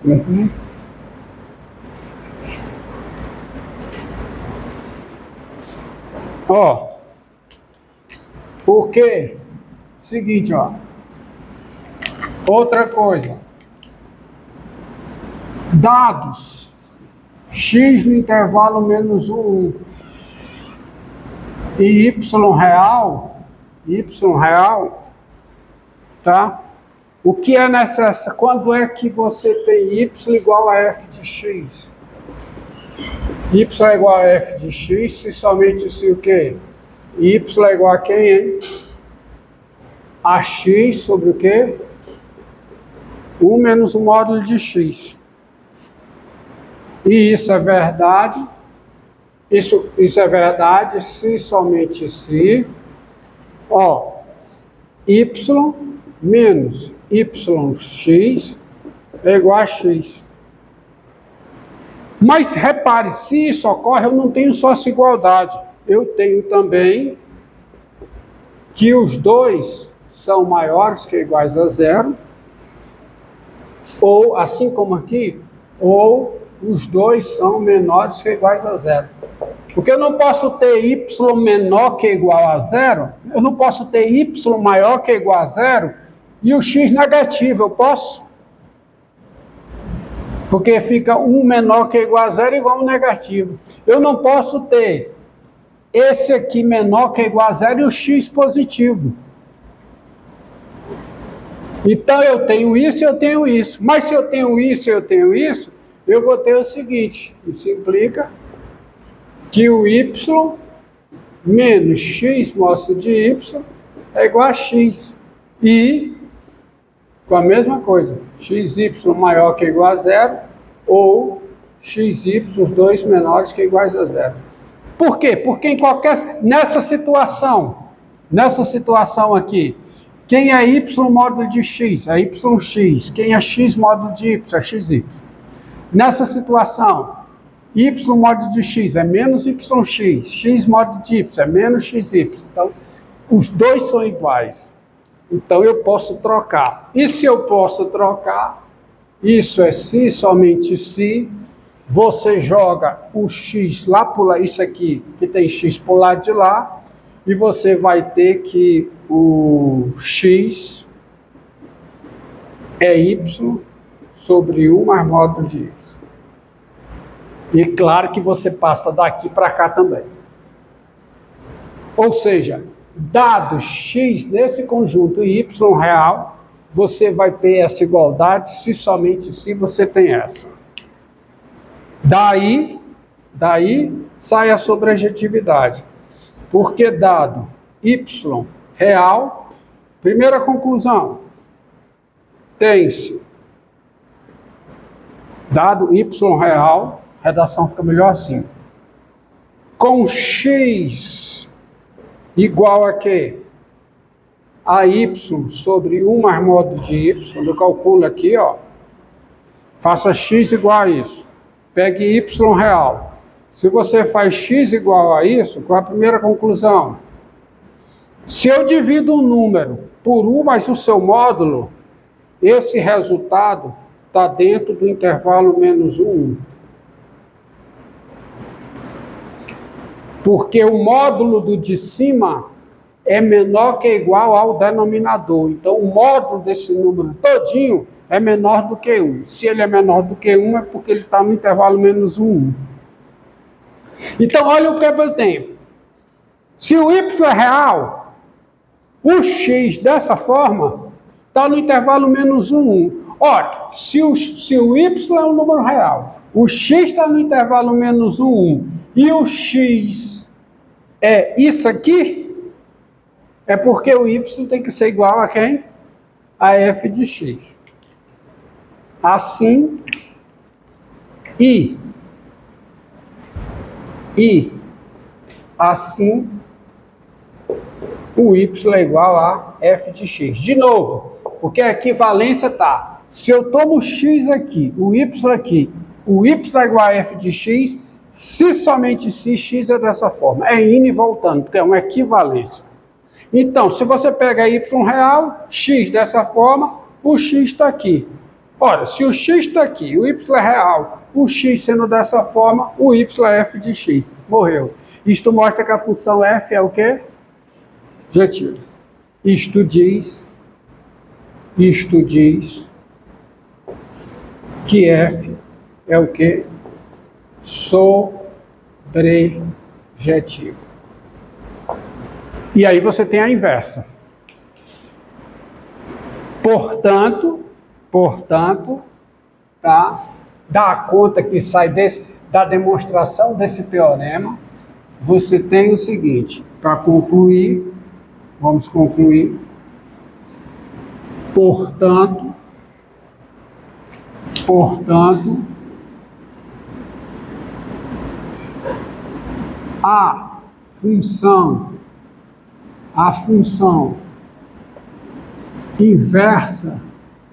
Uhum. Ó, porque, seguinte, ó, outra coisa, dados x no intervalo menos 1 e y real, tá? O que é necessário? Quando é que você tem y igual a f de x? Y é igual a f de x se somente se o quê? Y é igual a quem, hein? A x sobre o quê? 1 menos o módulo de x. E isso é verdade. Isso é verdade se somente se, ó, y menos yx é igual a x. Mas repare, se isso ocorre, eu não tenho só essa igualdade. Eu tenho também que os dois são maiores que ou iguais a zero, ou, assim como aqui, ou os dois são menores que ou iguais a zero. Porque eu não posso ter y menor que ou igual a zero, eu não posso ter y maior que ou igual a zero e o x negativo, eu posso? Porque fica 1 menor que ou igual a zero igual a um negativo. Eu não posso ter esse aqui menor que ou igual a zero e o x positivo. Então eu tenho isso e eu tenho isso. Mas se eu tenho isso e eu tenho isso, eu vou ter o seguinte. Isso implica que o y menos x mostra de y é igual a x. E com a mesma coisa, xy maior que ou igual a zero ou xy, os dois menores que ou iguais a zero. Por quê? Porque nessa situação aqui, quem é y módulo de x? É yx. Quem é x módulo de y? É xy. Nessa situação, y módulo de x é menos yx, x módulo de y é menos xy. Então, os dois são iguais. Então, eu posso trocar. E se eu posso trocar, isso é se, somente se, você joga o x lá para lá, isso aqui, que tem x para o lado de lá, e você vai ter que o x é y sobre 1 mais módulo de y. E claro que você passa daqui para cá também. Ou seja, dado x nesse conjunto y real, você vai ter essa igualdade se somente se você tem essa. Daí sai a sobrejetividade. Porque dado y real, primeira conclusão, tem-se dado y real, a redação fica melhor assim, com x igual a quê? A y sobre 1 mais módulo de y, quando eu calculo aqui, ó, faça x igual a isso, pegue y real. Se você faz x igual a isso, qual é a primeira conclusão? Se eu divido um número por 1 mais o seu módulo, esse resultado está dentro do intervalo menos 1. Porque o módulo do de cima é menor que igual ao denominador. Então, o módulo desse número todinho é menor do que 1. Se ele é menor do que 1, é porque ele está no intervalo menos 1. Então, olha o que eu tenho. Se o y é real, o x dessa forma está no intervalo menos 1. Ora, se o y é um número real, o x está no intervalo menos 1 e o x é isso aqui, é porque o y tem que ser igual a quem? A f de x. Assim, assim, o y é igual a f de x. De novo, porque a equivalência está, se eu tomo x aqui, o y é igual a f de x, se somente se x é dessa forma. É indo e voltando, porque é uma equivalência. Então, se você pega y real, x dessa forma, o x está aqui. Ora, se o x está aqui, o y é real, o x sendo dessa forma, o y é f de x. Morreu. Isto mostra que a função f é o quê? Objetiva. Isto diz que f é o quê? Sobrejetivo. E aí você tem a inversa. Portanto, tá? Da conta que sai da demonstração desse teorema, você tem o seguinte, para concluir, vamos concluir, portanto, a função inversa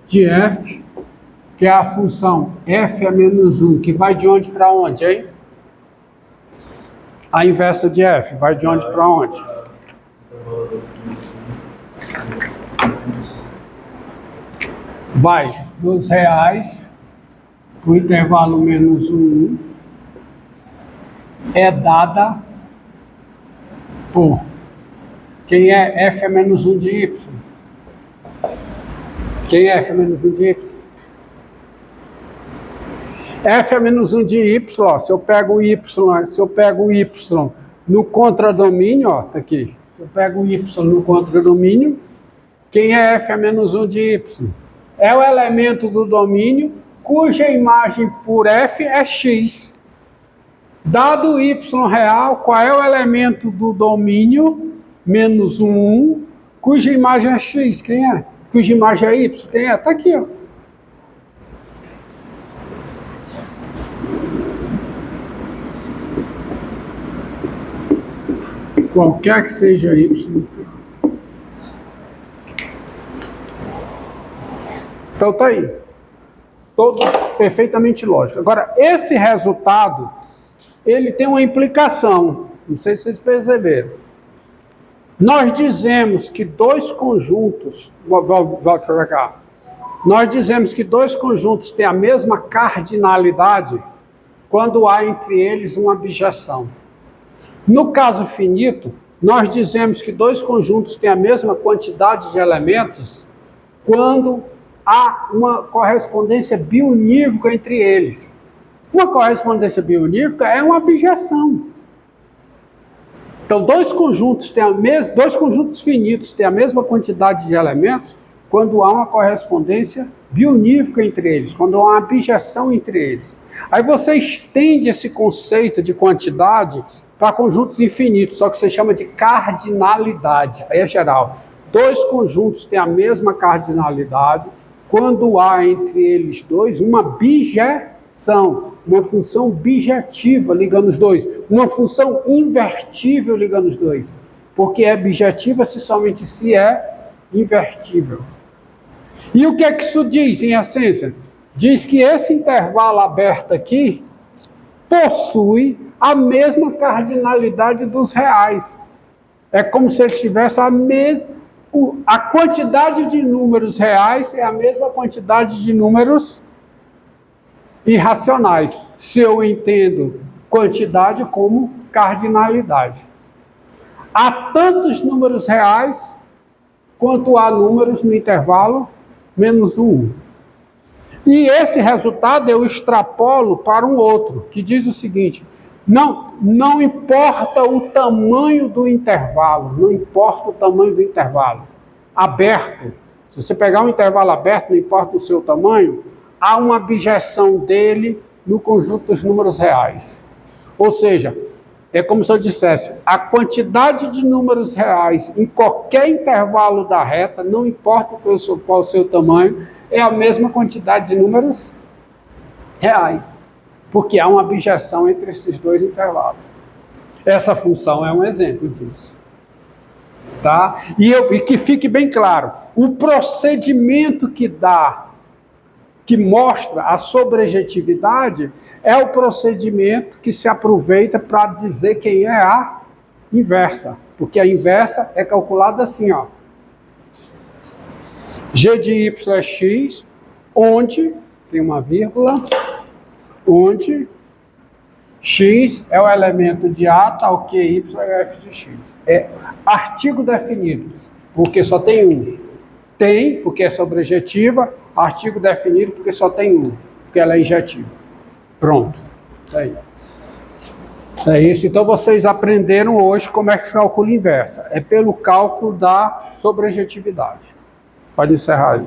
de f, que é a função f é menos 1, que vai de onde para onde, hein? A inversa de f vai de onde para onde? Vai dos reais para o intervalo menos 1, é dada por quem é f é menos 1 de y. Quem é f é menos 1 de y? F é menos 1 de y, ó, se eu pego o y no contradomínio, ó, tá aqui. Se eu pego o y no contradomínio, quem é f é menos 1 de y? É o elemento do domínio cuja imagem por f é x. Dado o y real, qual é o elemento do domínio menos 1, cuja imagem é x? Quem é? Cuja imagem é y? Quem é? Tá aqui, ó. Qualquer que seja y. Então tá aí. Todo perfeitamente lógico. Agora, esse resultado, ele tem uma implicação. Não sei se vocês perceberam. Nós dizemos que dois conjuntos... Volta para cá. Nós dizemos que dois conjuntos têm a mesma cardinalidade quando há entre eles uma abjeção. No caso finito, nós dizemos que dois conjuntos têm a mesma quantidade de elementos quando há uma correspondência biunívoca entre eles. Uma correspondência biunívoca é uma abjeção. Então, dois conjuntos finitos têm a mesma quantidade de elementos quando há uma correspondência biunívoca entre eles, quando há uma abjeção entre eles. Aí você estende esse conceito de quantidade para conjuntos infinitos, só que você chama de cardinalidade, aí é geral. Dois conjuntos têm a mesma cardinalidade quando há entre eles dois uma bijeção, uma função bijetiva ligando os dois, uma função invertível ligando os dois, porque é bijetiva se somente se é invertível. E o que é que isso diz, em essência? Diz que esse intervalo aberto aqui possui a mesma cardinalidade dos reais. É como se ele tivesse a mesma... A quantidade de números reais é a mesma quantidade de números irracionais, se eu entendo quantidade como cardinalidade. Há tantos números reais quanto há números no intervalo menos 1. E esse resultado eu extrapolo para um outro, que diz o seguinte: não importa o tamanho do intervalo, aberto. Se você pegar um intervalo aberto, não importa o seu tamanho, há uma abjeção dele no conjunto dos números reais. Ou seja, é como se eu dissesse, a quantidade de números reais em qualquer intervalo da reta, não importa qual o seu tamanho, é a mesma quantidade de números reais, porque há uma abjeção entre esses dois intervalos. Essa função é um exemplo disso. Tá? E que fique bem claro, o procedimento que mostra a sobrejetividade é o procedimento que se aproveita para dizer quem é a inversa, porque a inversa é calculada assim, ó. G de Y é X, onde, tem uma vírgula, onde X é o elemento de A, tal que Y é F de X. É artigo definido, porque só tem um. Tem, porque é sobrejetiva, artigo definido, porque só tem um, porque ela é injetiva. Pronto. É isso. Então vocês aprenderam hoje como é que se calcula inversa. É pelo cálculo da sobrejetividade. Pode encerrar aí.